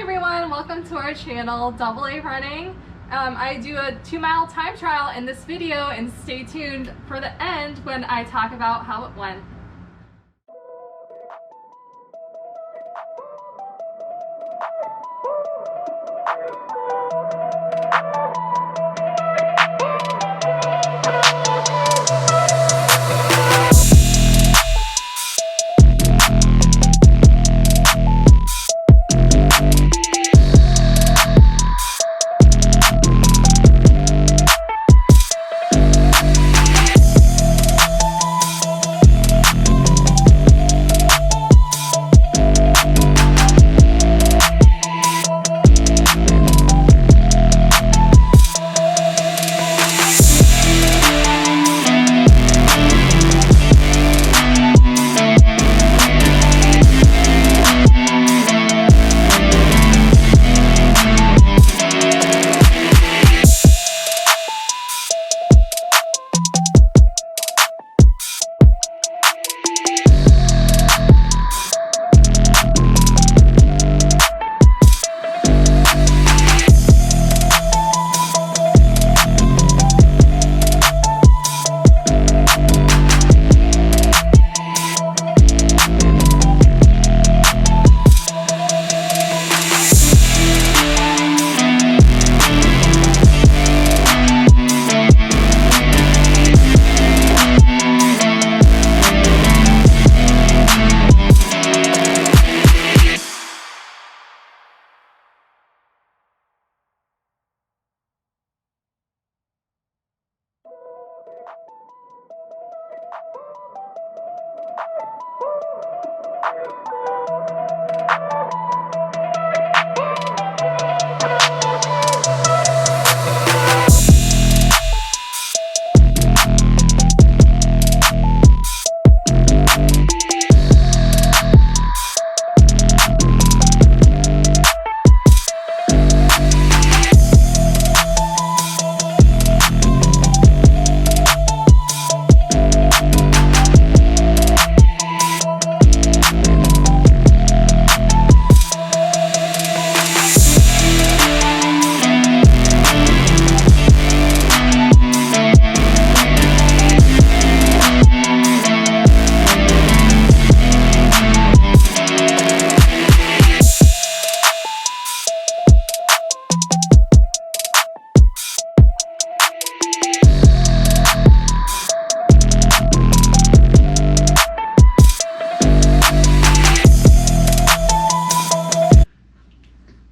everyone, welcome to our channel, AA Running. I do a 2-mile time trial in this video, and stay tuned for the end when I talk about how it went.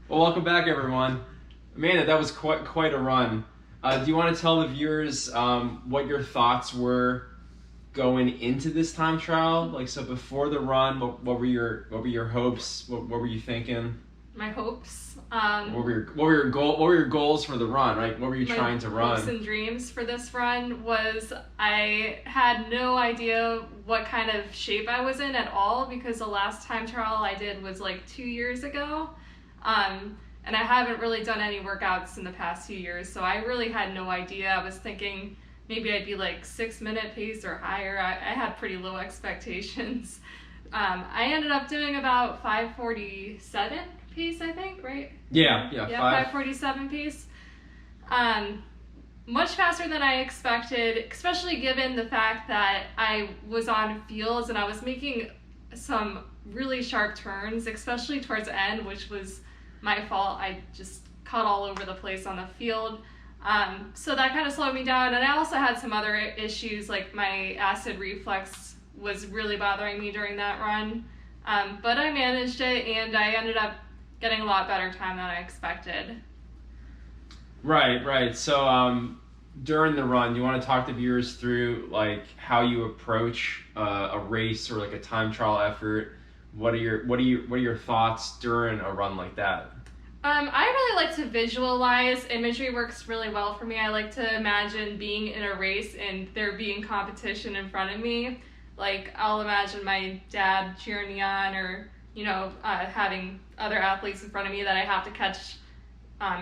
Welcome back, everyone. Amanda, that was quite a run. Do you want to tell the viewers what your thoughts were going into this time trial? Like, so before the run, what were your hopes? What were you thinking? My hopes. What were your goals for the run? Right? What were you trying to run? My hopes and dreams for this run was, I had no idea what kind of shape I was in at all, because the last time trial I did was like 2 years ago. And I haven't really done any workouts in the past few years, so I really had no idea. I was thinking maybe I'd be like 6-minute pace or higher. I had pretty low expectations. I ended up doing about 5:47 pace, I think, right? Yeah, 5:47 pace. Much faster than I expected, especially given the fact that I was on fields and I was making some really sharp turns, especially towards the end, which was my fault. I just caught all over the place on the field. So that kind of slowed me down. And I also had some other issues, like my acid reflux was really bothering me during that run. But I managed it, and I ended up getting a lot better time than I expected. Right. So during the run, you want to talk to viewers through like how you approach a race or like a time trial effort. What are your thoughts during a run like that? I really like to visualize. Imagery works really well for me. I like to imagine being in a race and there being competition in front of me. Like, I'll imagine my dad cheering me on, or having other athletes in front of me that I have to catch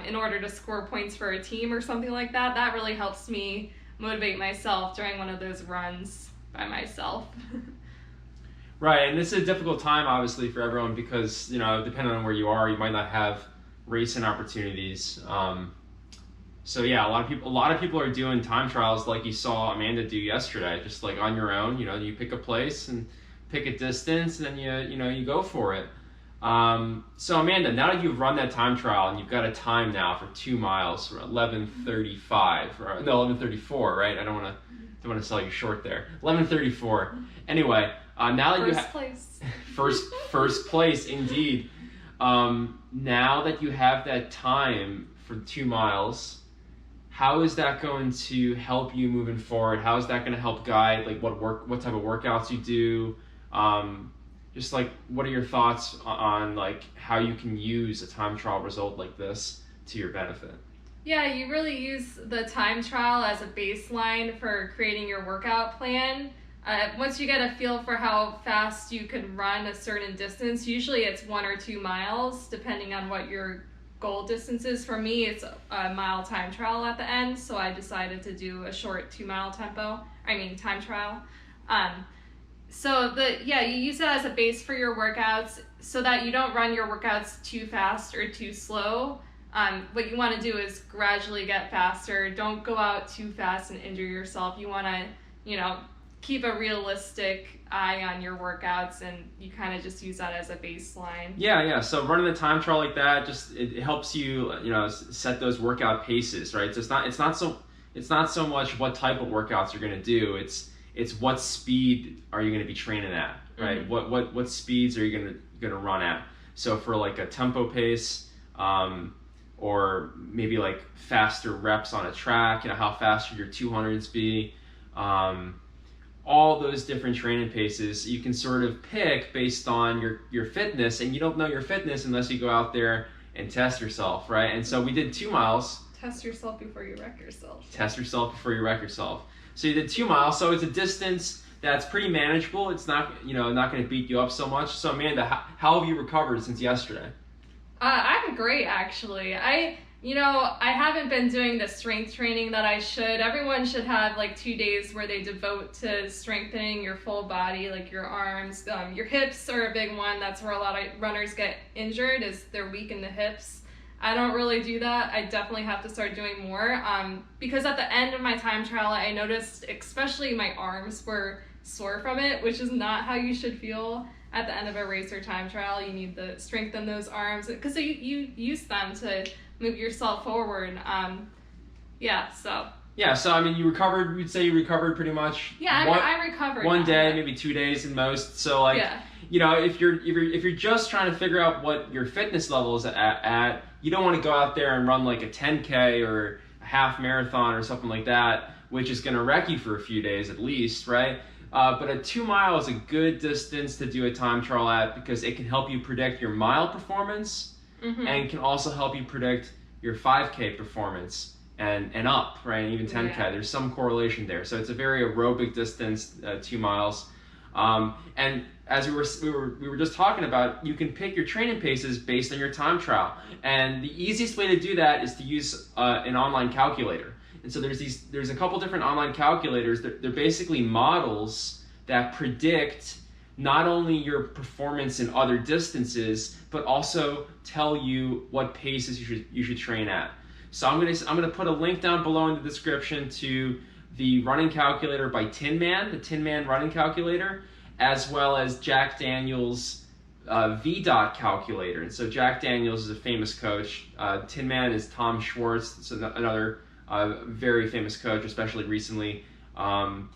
in order to score points for a team or something like that. That really helps me motivate myself during one of those runs by myself. Right, and this is a difficult time, obviously, for everyone because, you know, depending on where you are, you might not have racing opportunities. So yeah, a lot of people are doing time trials like you saw Amanda do yesterday, just like on your own. You know, you pick a place and pick a distance, and then you go for it. So Amanda, now that you've run that time trial and you've got a time now for 2 miles for 11:35, or no, 11:34, right? I don't want to sell you short there. 11:34. Anyway, now that First place. first place indeed. Now that you have that time for 2 miles, how is that going to help you moving forward? How is that going to help guide like what type of workouts you do? Just like, what are your thoughts on like how you can use a time trial result like this to your benefit? Yeah, you really use the time trial as a baseline for creating your workout plan. Once you get a feel for how fast you can run a certain distance, usually it's 1 or 2 miles, depending on what your goal distance is. For me, it's a mile time trial at the end, so I decided to do a short 2 mile time trial. So you use that as a base for your workouts so that you don't run your workouts too fast or too slow. What you want to do is gradually get faster. Don't go out too fast and injure yourself. You want to, keep a realistic eye on your workouts, and you kind of just use that as a baseline. Yeah. So running the time trial like that, it helps you, set those workout paces, right? So it's not so much what type of workouts you're going to do. It's what speed are you going to be training at, right? Mm-hmm. What speeds are you going to run at? So for like a tempo pace, or maybe like faster reps on a track, how fast should your 200s be? All those different training paces you can sort of pick based on your fitness, and you don't know your fitness unless you go out there and test yourself, right? And so we did 2 miles. Test yourself before you wreck yourself. Test yourself before you wreck yourself. So you did 2 miles, so it's a distance that's pretty manageable. It's not, not going to beat you up so much. So Amanda, how have you recovered since yesterday? I'm great, actually. I haven't been doing the strength training that I should. Everyone should have like 2 days where they devote to strengthening your full body, like your arms. Your hips are a big one. That's where a lot of runners get injured, is they're weak in the hips. I don't really do that. I definitely have to start doing more, because at the end of my time trial, I noticed especially my arms were sore from it, which is not how you should feel at the end of a race or time trial. You need to strengthen those arms because you use them to move yourself forward. So I mean, you recovered. We'd say you recovered pretty much. Yeah, I recovered. One day, maybe 2 days at most. So like, if you're just trying to figure out what your fitness level is at, you don't want to go out there and run like a 10K or a half marathon or something like that, which is going to wreck you for a few days at least, right? But a 2 mile is a good distance to do a time trial at because it can help you predict your mile performance, and can also help you predict your 5K performance and up, right? And even 10K. Yeah. There's some correlation there. So it's a very aerobic distance, 2 miles. And as we were just talking about, you can pick your training paces based on your time trial. And the easiest way to do that is to use an online calculator. And so there's a couple different online calculators. They're basically models that predict not only your performance in other distances, but also tell you what paces you should train at. So I'm gonna put a link down below in the description to the running calculator by Tin Man, the Tin Man running calculator, as well as Jack Daniels' VDOT calculator. And so Jack Daniels is a famous coach. Tin Man is Tom Schwartz. It's another very famous coach, especially recently.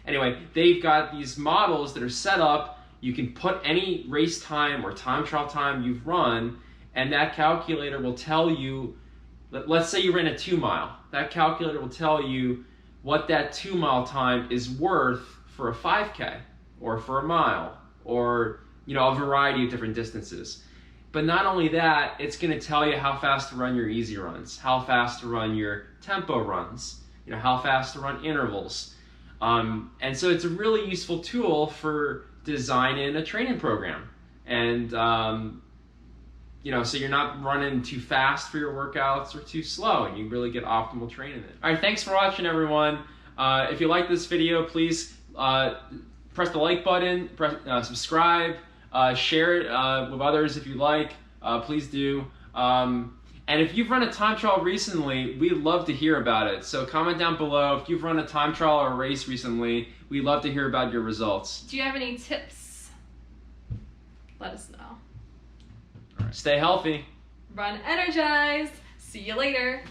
Anyway, they've got these models that are set up. You can put any race time or time trial time you've run, and that calculator will tell you, let's say you ran a 2 mile. That calculator will tell you what that 2 mile time is worth for a 5K or for a mile, or a variety of different distances. But not only that, it's going to tell you how fast to run your easy runs, how fast to run your tempo runs, how fast to run intervals. And so it's a really useful tool for designing a training program. And, so you're not running too fast for your workouts or too slow, and you really get optimal training in. All right, thanks for watching, everyone. If you like this video, please press the like button, subscribe, share it with others if you like. Please do. And if you've run a time trial recently, we'd love to hear about it. So comment down below if you've run a time trial or a race recently. We'd love to hear about your results. Do you have any tips? Let us know. All right. Stay healthy. Run energized. See you later.